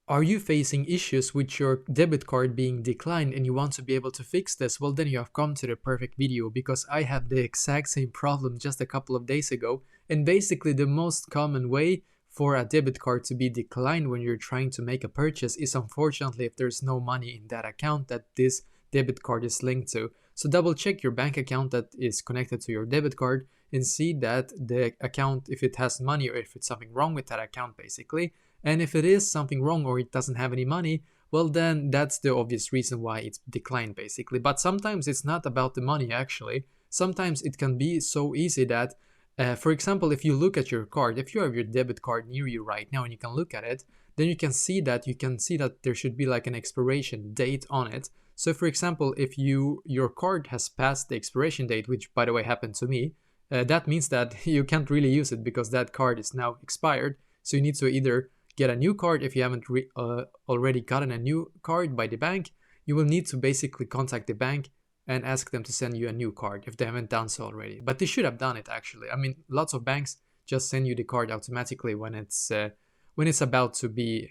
Are you facing issues with your debit card being declined and you want to be able to fix this? Well, then you have come to the perfect video, because I had the exact same problem just a couple of days ago. And basically the most common way for a debit card to be declined when you're trying to make a purchase is, unfortunately, if there's no money in that account that this debit card is linked to. So double check your bank account that is connected to your debit card and see that the account, if it has money or if it's something wrong with that account basically. And if it is something wrong or it doesn't have any money, well, then that's the obvious reason why it's declined basically. But sometimes it's not about the money actually. Sometimes it can be so easy that, for example, if you look at your card, if you have your debit card near you right now and you can look at it, then you can see that there should be like an expiration date on it. So for example, if your card has passed the expiration date, which by the way happened to me, that means that you can't really use it because that card is now expired. So you need to either get a new card. If you haven't already gotten a new card by the bank, you will need to basically contact the bank and ask them to send you a new card if they haven't done so already. But they should have done it actually. I mean, lots of banks just send you the card automatically when it's about to be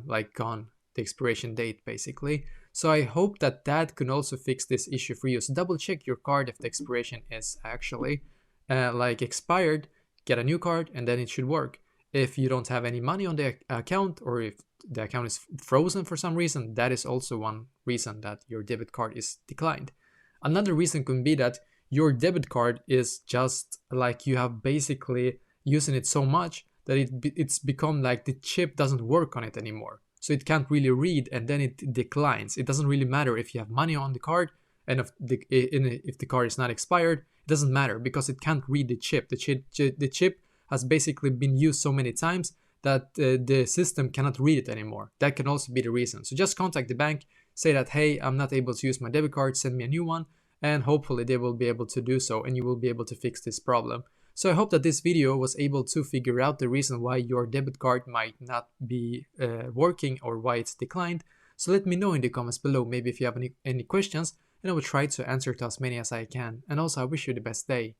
like gone, the expiration date basically. So I hope that can also fix this issue for you. So double check your card if the expiration is actually like expired, get a new card, and then it should work. If you don't have any money on the account, or if the account is frozen for some reason, that is also one reason that your debit card is declined. Another reason could be that your debit card is just like you have basically using it so much that it's become like the chip doesn't work on it anymore. So it can't really read, and then it declines. It doesn't really matter if you have money on the card, and if the card is not expired, it doesn't matter because it can't read the chip. The chip has basically been used so many times that the system cannot read it anymore. That can also be the reason. So just contact the bank, say that, hey, I'm not able to use my debit card, send me a new one, and hopefully they will be able to do so and you will be able to fix this problem. So I hope that this video was able to figure out the reason why your debit card might not be working or why it's declined. So let me know in the comments below, maybe if you have any questions, and I will try to answer to as many as I can. And also I wish you the best day.